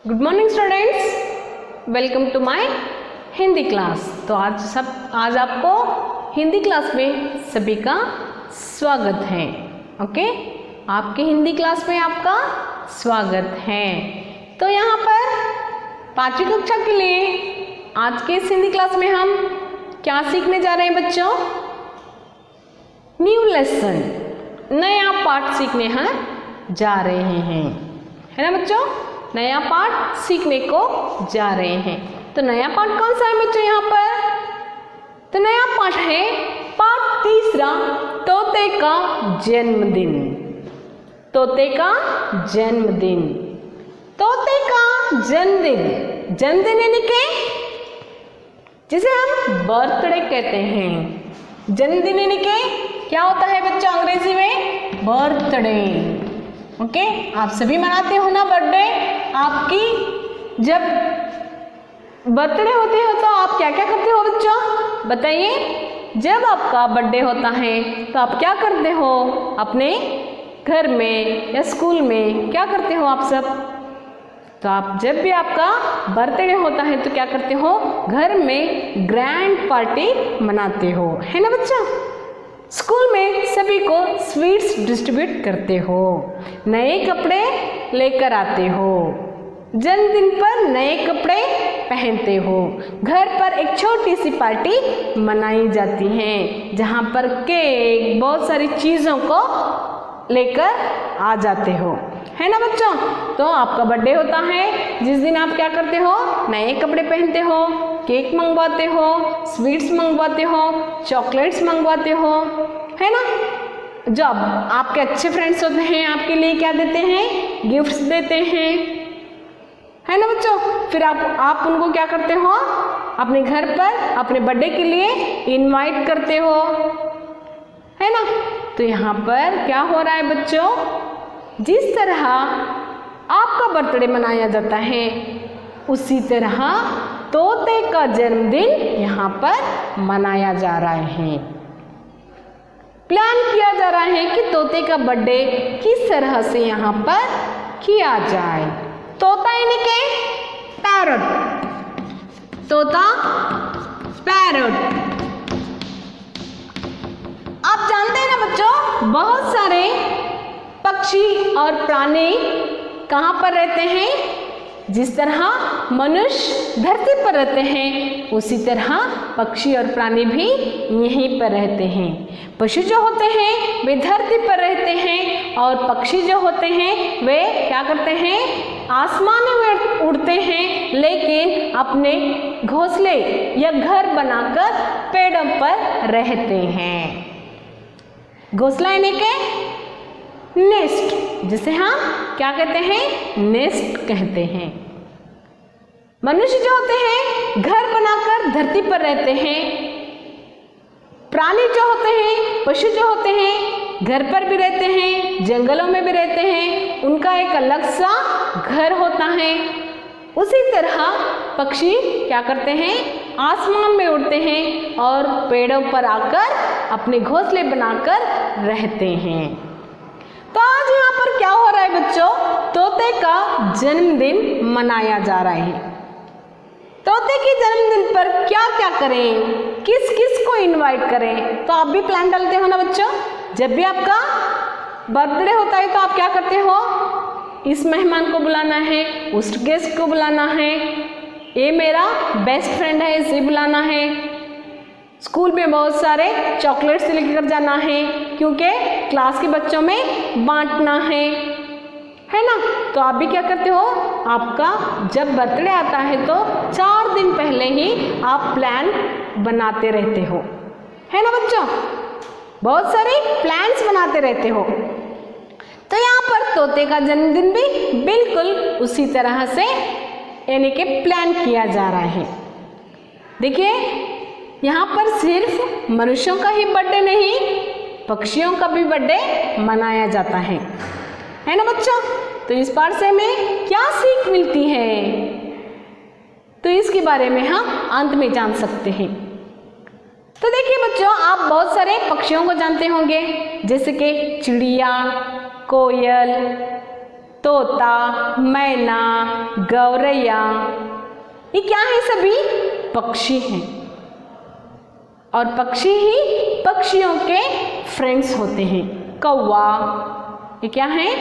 Good morning students, welcome to my Hindi class. तो आज आपको हिंदी क्लास में सभी का स्वागत है। ओके, आपके हिंदी क्लास में आपका स्वागत है। तो यहाँ पर 5वीं कक्षा के लिए आज के इस हिंदी क्लास में हम क्या सीखने जा रहे हैं बच्चों? न्यू लेसन, नया पाठ सीखने हम जा रहे हैं, है ना बच्चों? नया पाठ सीखने को जा रहे हैं। तो नया पाठ कौन सा है बच्चों यहाँ पर? तो नया पाठ है पाठ 3, तोते का जन्मदिन। तोते का जन्मदिन, तोते का जन्मदिन, जन्मदिन यानी कि जिसे हम बर्थडे कहते हैं। जन्मदिन यानी कि क्या होता है बच्चों अंग्रेजी में? बर्थडे। ओके, आप सभी मनाते हो ना बर्थडे? आपकी जब बर्थडे होती है तो आप क्या क्या करते हो बच्चों, बताइए? जब आपका बर्थडे होता है तो आप क्या करते हो? अपने घर में या स्कूल में क्या करते हो आप सब? तो आप जब भी आपका बर्थडे होता है तो क्या करते हो? घर में ग्रैंड पार्टी मनाते हो, है ना बच्चा? स्कूल में सभी को स्वीट्स डिस्ट्रीब्यूट करते हो, नए कपड़े लेकर आते हो, जन्मदिन पर नए कपड़े पहनते हो, घर पर एक छोटी सी पार्टी मनाई जाती है जहाँ पर केक, बहुत सारी चीज़ों को लेकर आ जाते हो, है ना बच्चों? तो आपका बर्थडे होता है जिस दिन आप क्या करते हो? नए कपड़े पहनते हो, केक मंगवाते हो, स्वीट्स मंगवाते हो, चॉकलेट्स मंगवाते हो, है ना? जब आपके अच्छे फ्रेंड्स होते हैं आपके लिए क्या देते हैं? गिफ्ट्स देते हैं, है ना बच्चों? फिर आप उनको क्या करते हो? अपने घर पर अपने बर्थडे के लिए इनवाइट करते हो, है ना? तो यहाँ पर क्या हो रहा है बच्चों? जिस तरह आपका बर्थडे मनाया जाता है उसी तरह तोते का जन्मदिन यहाँ पर मनाया जा रहा है। प्लान किया जा रहा है कि तोते का बर्थडे किस तरह से यहाँ पर किया जाए। तोता यानी कि पैरट, तोता पैरट। आप जानते हैं ना बच्चों, बहुत सारे पक्षी और प्राणी कहाँ पर रहते हैं? जिस तरह मनुष्य धरती पर रहते हैं उसी तरह पक्षी और प्राणी भी यहीं पर रहते हैं। पशु जो होते हैं वे धरती पर रहते हैं और पक्षी जो होते हैं वे क्या करते हैं? आसमान में उड़ते हैं, लेकिन अपने घोंसले या घर बनाकर पेड़ों पर रहते हैं। घोंसला यानी कि नेस्ट, जिसे हम क्या कहते हैं? नेस्ट कहते हैं। मनुष्य जो होते हैं घर बनाकर धरती पर रहते हैं। प्राणी जो होते हैं, पशु जो होते हैं घर पर भी रहते हैं, जंगलों में भी रहते हैं, उनका एक अलग सा घर होता है। उसी तरह पक्षी क्या करते हैं? आसमान में उड़ते हैं और पेड़ों पर आकर अपने घोंसले बनाकर रहते हैं। तो आज यहाँ पर क्या हो रहा है बच्चों? तोते का जन्मदिन मनाया जा रहा है। तोते के जन्मदिन पर क्या क्या करें, किस किस को इनवाइट करें? तो आप भी प्लान डालते हो ना बच्चों? जब भी आपका बर्थडे होता है तो आप क्या करते हो? इस मेहमान को बुलाना है, उस गेस्ट को बुलाना है, ये मेरा बेस्ट फ्रेंड है इसे बुलाना है, स्कूल में बहुत सारे चॉकलेट्स लेकर जाना है क्योंकि क्लास के बच्चों में बांटना है ना? तो आप भी क्या करते हो? आपका जब बर्थडे आता है तो 4 दिन पहले ही आप प्लान बनाते रहते हो, है ना बच्चों? बहुत सारे प्लान्स बनाते रहते हो। तो यहाँ पर तोते का जन्मदिन भी बिल्कुल उसी तरह से यानी कि प्लान किया जा रहा है। देखिए, यहाँ पर सिर्फ मनुष्यों का ही बर्थडे नहीं, पक्षियों का भी बर्थडे मनाया जाता है ना बच्चों? तो इस पाठ से हमें क्या सीख मिलती है, तो इसके बारे में हम अंत में जान सकते हैं। तो देखिए बच्चों, आप बहुत सारे पक्षियों को जानते होंगे, जैसे कि चिड़िया, कोयल, तोता, मैना, गौरैया, ये क्या है? सभी पक्षी हैं और पक्षी ही पक्षियों के फ्रेंड्स होते हैं। कौवा, ये क्या है?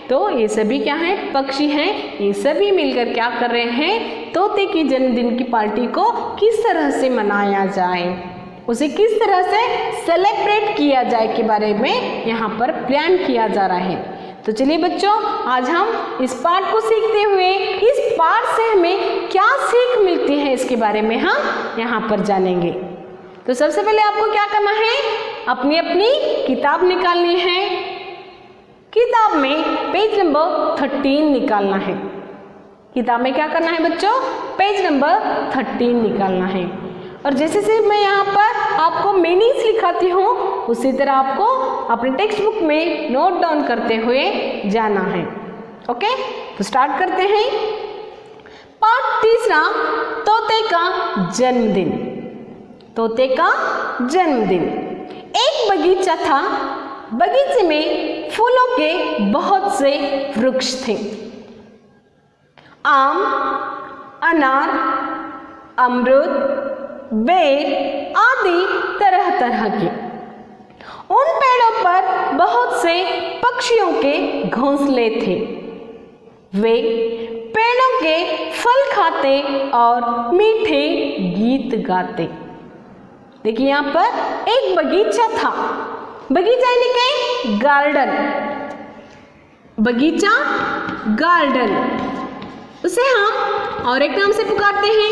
तो ये सभी क्या है? पक्षी हैं। ये सभी मिलकर क्या कर रहे हैं? तोते के जन्मदिन की पार्टी को किस तरह से मनाया जाए, उसे किस तरह से सेलिब्रेट किया जाए के बारे में यहाँ पर प्लान किया जा रहा है। तो चलिए बच्चों, आज हम इस पाठ को सीखते हुए इस पाठ से हमें क्या सीख मिलती है इसके बारे में हम यहाँ पर जानेंगे। तो सबसे पहले आपको क्या करना है? अपनी अपनी किताब निकालनी है। किताब में पेज नंबर 13 निकालना है। किताब में क्या करना है बच्चों? पेज नंबर 13 निकालना है। और जैसे से मैं यहाँ पर आपको मीनिंग्स लिखाती हूँ, उसी तरह आपको अपने टेक्स्ट बुक में नोट डाउन करते हुए जाना है। ओके, तो स्टार्ट करते हैं। पाठ तीसरा, तोते का जन्मदिन। तोते का जन्मदिन। एक बगीचा था। बगीचे में फूलों के बहुत से वृक्ष थे। आम, अनार, अमरूद, बेर आदि तरह तरह के। उन पेड़ों पर बहुत से पक्षियों के घोंसले थे। वे पेड़ों के फल खाते और मीठे गीत गाते। देखिए यहाँ पर एक बगीचा था। बगीचा यानी कि गार्डन। बगीचा, गार्डन, उसे हम और एक नाम से पुकारते हैं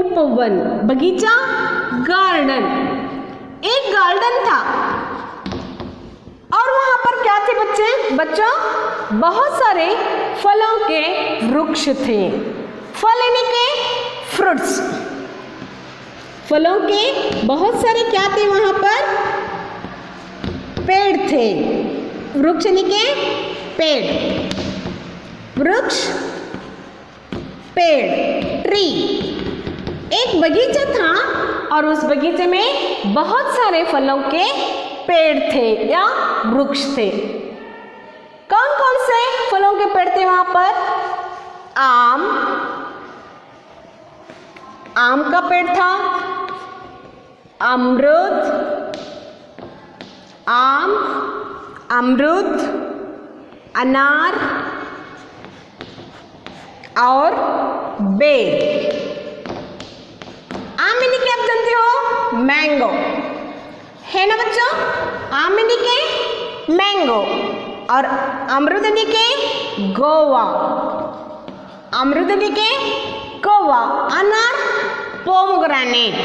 उपवन। बगीचा, गार्डन, एक गार्डन था और वहां पर क्या थे बच्चों? बहुत सारे फलों के वृक्ष थे। फल यानी के फ्रूट्स। फलों के बहुत सारे क्या थे वहां पर? पेड़ थे। वृक्ष यानी के पेड़। वृक्ष, पेड़, ट्री। एक बगीचा था और उस बगीचे में बहुत सारे फलों के पेड़ थे या वृक्ष थे। कौन कौन से फलों के पेड़ थे वहां पर? आम का पेड़ था। अमरूद, अनार और बेर। आम यानी कि आप जानते हो मैंगो है ना बच्चों? आम यानी कि मैंगो और अमरूद यानी कि गोवा। अमरूद यानी कि गोवा। अनार पोमोग्रेनेट।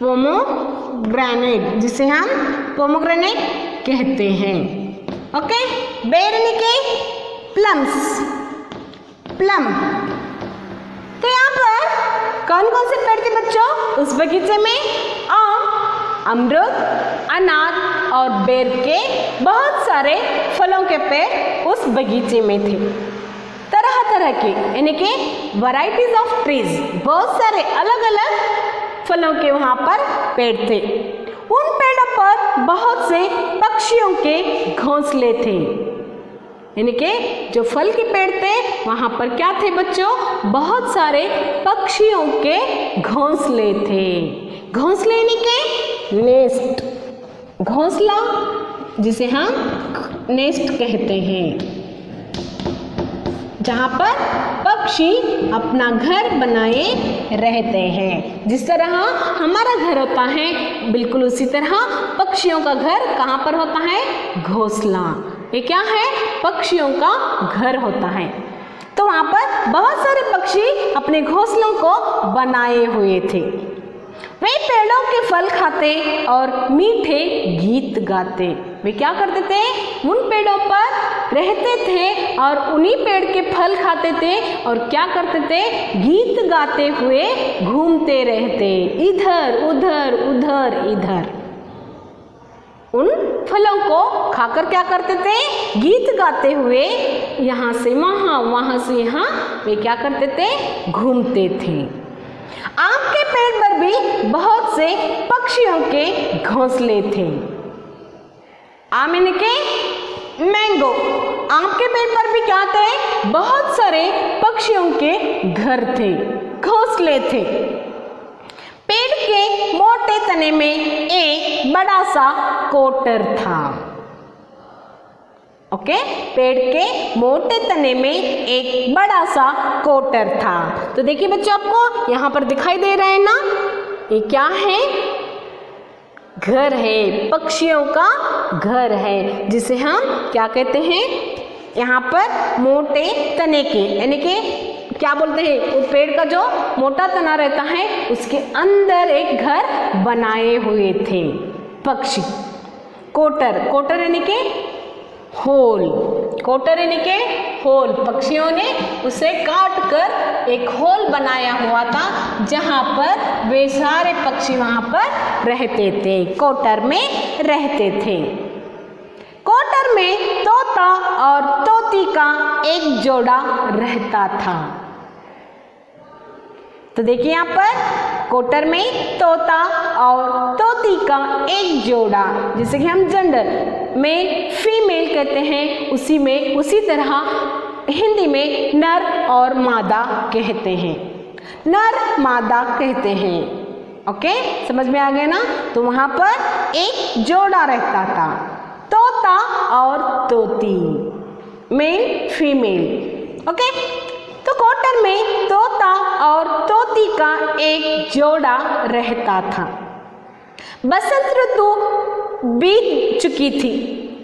पोमोग्रेनेट, जिसे हम पोमोग्रेनेट कहते हैं। ओके, बेर यानी कि प्लम्स। प्लम। तो यहाँ पर कौन कौन से पेड़ थे बच्चों उस बगीचे में? आम, अमरूद, अनार और बेर के बहुत सारे फलों के पेड़ उस बगीचे में थे। तरह तरह के यानी कि वैरायटीज ऑफ ट्रीज, बहुत सारे अलग अलग फलों के वहाँ पर पेड़ थे। उन पेड़ों पर बहुत से पक्षियों के घोंसले थे। यानी कि जो फल के पेड़ थे वहाँ पर क्या थे बच्चों? बहुत सारे पक्षियों के घोंसले थे। घोंसले यानी कि नेस्ट। घोंसला, जिसे हम नेस्ट कहते हैं, जहाँ पर पक्षी अपना घर बनाए रहते हैं। जिस तरह हमारा घर होता है, बिल्कुल उसी तरह पक्षियों का घर कहाँ पर होता है? घोंसला। ये क्या है? पक्षियों का घर होता है। तो वहाँ पर बहुत सारे पक्षी अपने घोंसलों को बनाए हुए थे। वे पेड़ों के फल खाते और मीठे गीत गाते। वे क्या करते थे? उन पेड़ों पर रहते थे और उन्हीं पेड़ के फल खाते थे और क्या करते थे? गीत गाते हुए घूमते रहते, इधर उधर उधर इधर। उन फलों को खाकर क्या करते थे? गीत गाते हुए यहाँ से वहाँ, वहाँ से यहाँ वे क्या करते थे? घूमते थे। आम के पेड़ पर भी बहुत से पक्षियों के घोंसले थे। आम यानी कि मैंगो। आम के पेड़ पर भी क्या थे? बहुत सारे पक्षियों के घर थे, घोंसले थे। पेड़ के मोटे तने में एक बड़ा सा कोटर था। ओके, पेड़ के मोटे तने में एक बड़ा सा कोटर था। तो देखिए बच्चों, आपको यहाँ पर दिखाई दे रहा है ना, ये क्या है? घर है, पक्षियों का घर है, जिसे हम क्या कहते हैं? यहाँ पर मोटे तने के, यानी कि क्या बोलते हैं, वो पेड़ का जो मोटा तना रहता है उसके अंदर एक घर बनाए हुए थे पक्षी। कोटर, कोटर यानी कि होल, कोटर यानी कि होल। पक्षियों ने उसे काट कर एक होल बनाया हुआ था, जहाँ पर वे सारे पक्षी वहाँ पर रहते थे, कोटर में रहते थे। कोटर में तोता और तोती का एक जोड़ा रहता था। तो देखिए यहाँ पर कोटर में तोता और तोती का एक जोड़ा, जिसे कि हम जेंडर में फीमेल कहते हैं, उसी तरह हिंदी में नर और मादा कहते हैं, नर मादा कहते हैं। ओके, समझ में आ गया ना? तो वहाँ पर एक जोड़ा रहता था, तोता और तोती, मेल फीमेल। ओके, तो कोटर में तोता और तोती का एक जोड़ा रहता था। बसंत ऋतु बीत चुकी थी।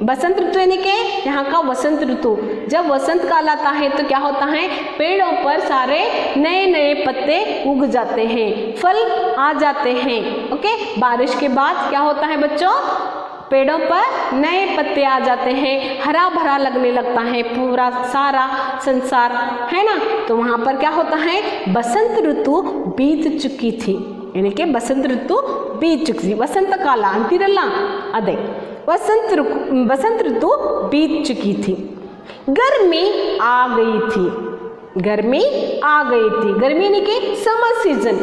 बसंत ऋतु यानी कि यहाँ का वसंत ऋतु, जब वसंत काल आता है तो क्या होता है? पेड़ों पर सारे नए नए पत्ते उग जाते हैं, फल आ जाते हैं। ओके, बारिश के बाद क्या होता है बच्चों? पेड़ों पर नए पत्ते आ जाते हैं, हरा भरा लगने लगता है पूरा सारा संसार, है ना? तो वहाँ पर क्या होता है? बसंत ऋतु बीत चुकी थी, यानी कि बसंत ऋतु बीत चुकी थी। वसंत काला अंतिरल्ला अदे बसंत ऋतु बीत चुकी थी। गर्मी आ गई थी, गर्मी आ गई थी। गर्मी यानी कि समर सीजन,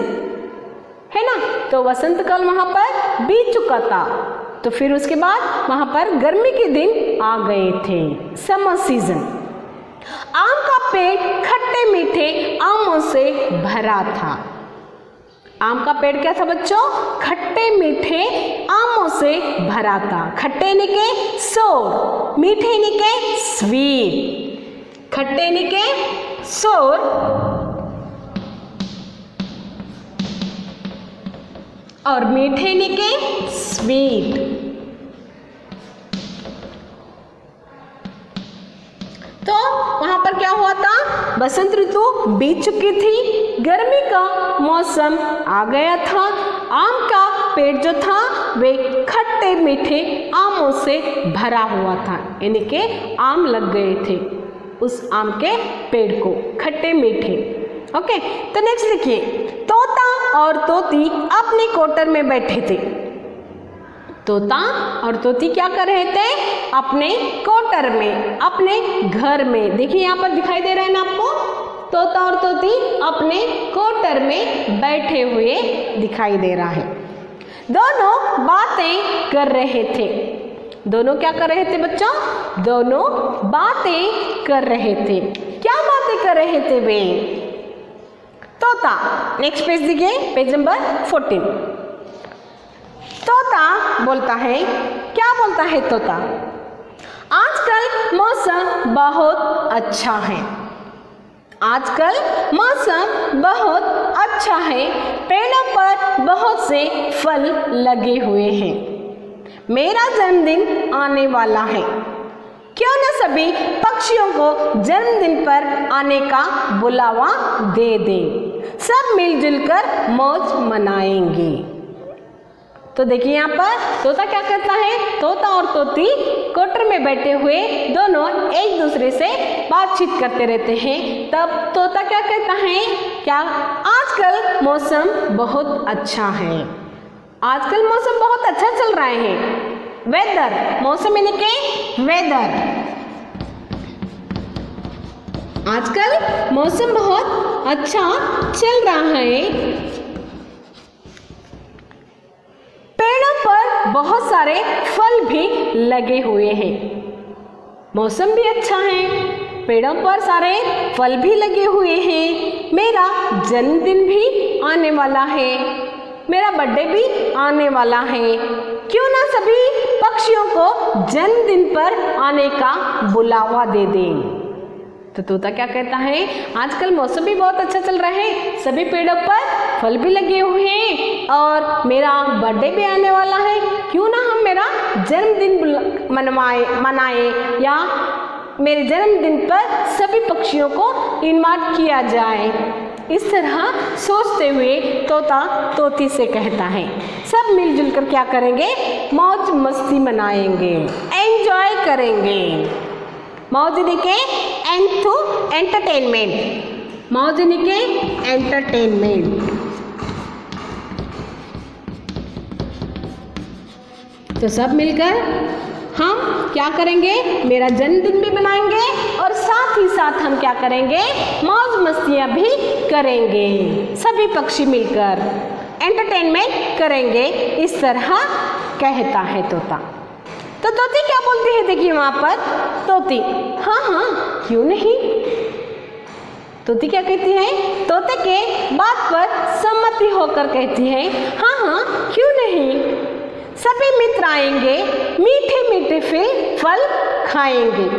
है ना? तो वसंत काल वहाँ पर बीत चुका था, तो फिर उसके बाद वहाँ पर गर्मी के दिन आ गए थे, समर सीजन। आम का पेड़ खट्टे मीठे आमों से भरा था। आम का पेड़ क्या था बच्चों? खट्टे मीठे आमों से भरा था। खट्टे यानी कि सोर, मीठे यानी कि स्वीट। खट्टे यानी कि सोर, और मीठे यानी कि स्वीट। तो वहां पर क्या हुआ था? बसंत ऋतु बीत चुकी थी, गर्मी का मौसम आ गया था। आम का पेड़ जो था वे खट्टे मीठे आमों से भरा हुआ था, यानी कि आम लग गए थे उस आम के पेड़ को, खट्टे मीठे। ओके, तो नेक्स्ट देखिए, तोता और तोती अपने कोटर में बैठे थे। तोता और तोती क्या कर रहे थे? अपने कोटर में, अपने घर में। देखिए यहाँ पर दिखाई दे रहा है ना आपको, तोता और तोती अपने कोटर में बैठे हुए दिखाई दे रहा है। दोनों बातें कर रहे थे। दोनों क्या कर रहे थे बच्चों? दोनों बातें कर रहे थे। क्या बातें कर रहे थे वे? तोता, नेक्स्ट पेज देखिए, पेज नंबर 14। तोता बोलता है, क्या बोलता है तोता? आजकल मौसम बहुत अच्छा है। आजकल मौसम बहुत अच्छा है, पेड़ों पर बहुत से फल लगे हुए हैं। मेरा जन्मदिन आने वाला है, क्यों न सभी पक्षियों को जन्मदिन पर आने का बुलावा दे दें, सब मिलजुल कर मौज मनाएंगे। तो देखिए यहाँ पर तोता क्या करता है? तोता और तोती कोटर में बैठे हुए दोनों एक दूसरे से बातचीत करते रहते हैं। तब तोता क्या कहता है? क्या आजकल मौसम बहुत अच्छा है। आजकल मौसम बहुत अच्छा चल रहा है। वेदर, मौसम यानी कि वेदर। आजकल मौसम बहुत अच्छा चल रहा है, पेड़ों पर बहुत सारे फल भी लगे हुए हैं। मौसम भी अच्छा है, पेड़ों पर सारे फल भी लगे हुए हैं, मेरा जन्मदिन भी आने वाला है, मेरा बर्थडे भी आने वाला है, क्यों ना सभी पक्षियों को जन्मदिन पर आने का बुलावा दे दें। तो तोता क्या कहता है, आजकल मौसम भी बहुत अच्छा चल रहा है, सभी पेड़ों पर फल भी लगे हुए हैं और मेरा बर्थडे भी आने वाला है, क्यों ना हम मेरा जन्मदिन मनाए या मेरे जन्मदिन पर सभी पक्षियों को इनवाइट किया जाए। इस तरह सोचते हुए तोता तोती से कहता है, सब मिलजुल कर क्या करेंगे, मौज मस्ती मनाएंगे, एंजॉय करेंगे। मौज निके एंथु एंटरटेनमेंट, मौज निके एंटरटेनमेंट। तो सब मिलकर हम क्या करेंगे, मेरा जन्मदिन भी मनाएंगे और साथ ही साथ हम क्या करेंगे, मौज मस्तियाँ भी करेंगे, सभी पक्षी मिलकर एंटरटेनमेंट करेंगे। इस तरह कहता है तोता। तो तोती क्या बोलती है, देखिए वहाँ पर तोती, हाँ हाँ क्यों नहीं। तोती क्या कहती है, तोते के बात पर सम्मति होकर कहती है, हाँ हाँ क्यों नहीं, सभी मित्र आएंगे, मीठे मीठे फल खाएंगे,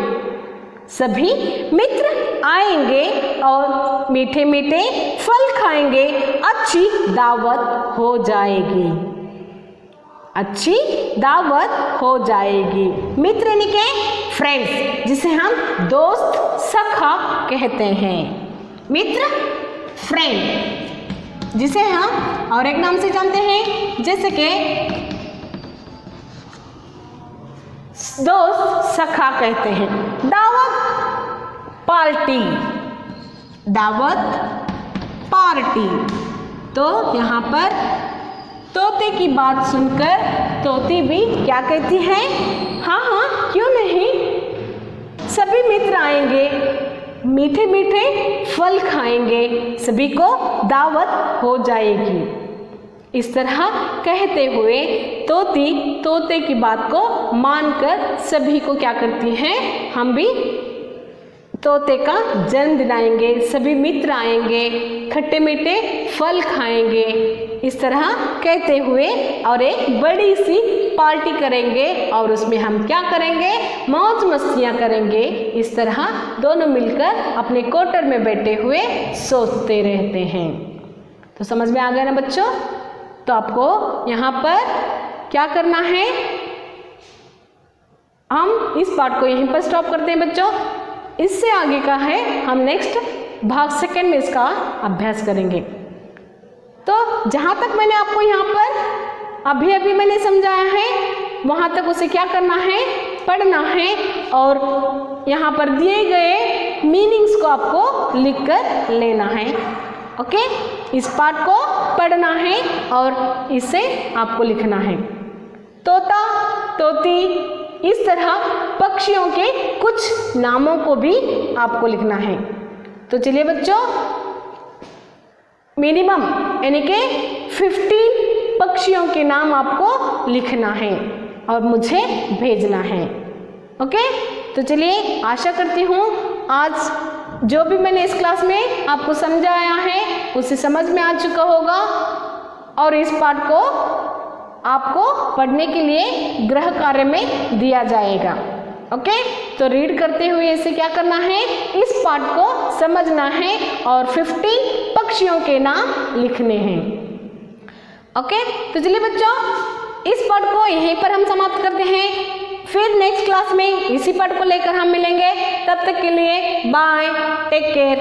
सभी मित्र आएंगे और मीठे मीठे फल खाएंगे, अच्छी दावत हो जाएगी, अच्छी दावत हो जाएगी। मित्र यानी के फ्रेंड्स, जिसे हम दोस्त सखा कहते हैं, मित्र फ्रेंड, जिसे हम और एक नाम से जानते हैं, जैसे कि दोस्त सखा कहते हैं। दावत पार्टी, दावत पार्टी। तो यहाँ पर तोते की बात सुनकर तोती भी क्या कहती है, हाँ हाँ क्यों नहीं, सभी मित्र आएंगे, मीठे मीठे फल खाएंगे, सभी को दावत हो जाएगी। इस तरह कहते हुए तोती तोते की बात को मानकर सभी को क्या करती है, हम भी तोते का जन्मदिन आएंगे, सभी मित्र आएंगे, खट्टे मीठे फल खाएंगे, इस तरह कहते हुए और एक बड़ी सी पार्टी करेंगे और उसमें हम क्या करेंगे, मौज मस्तियाँ करेंगे। इस तरह दोनों मिलकर अपने क्वार्टर में बैठे हुए सोचते रहते हैं। तो समझ में आ गया ना बच्चों। तो आपको यहाँ पर क्या करना है, हम इस पार्ट को यहीं पर स्टॉप करते हैं बच्चों। इससे आगे का है हम नेक्स्ट भाग सेकंड में इसका अभ्यास करेंगे। तो जहाँ तक मैंने आपको यहाँ पर अभी मैंने समझाया है, वहाँ तक उसे क्या करना है, पढ़ना है और यहाँ पर दिए गए मीनिंग्स को आपको लिख कर लेना है। ओके, इस पार्ट को पढ़ना है और इसे आपको लिखना है। तोता तोती, इस तरह पक्षियों के कुछ नामों को भी आपको लिखना है। तो चलिए बच्चों, मिनिमम यानी कि 15 पक्षियों के नाम आपको लिखना है और मुझे भेजना है। ओके, तो चलिए आशा करती हूँ आज जो भी मैंने इस क्लास में आपको समझाया है उसे समझ में आ चुका होगा और इस पाठ को आपको पढ़ने के लिए गृह कार्य में दिया जाएगा। ओके, तो रीड करते हुए इसे क्या करना है, इस पाठ को समझना है और 15 पक्षियों के नाम लिखने हैं। ओके, तो चलिए बच्चों, इस पाठ को यहीं पर हम समाप्त करते हैं। फिर नेक्स्ट क्लास में इसी पाठ को लेकर हम मिलेंगे। तब तक के लिए बाय, टेक केयर।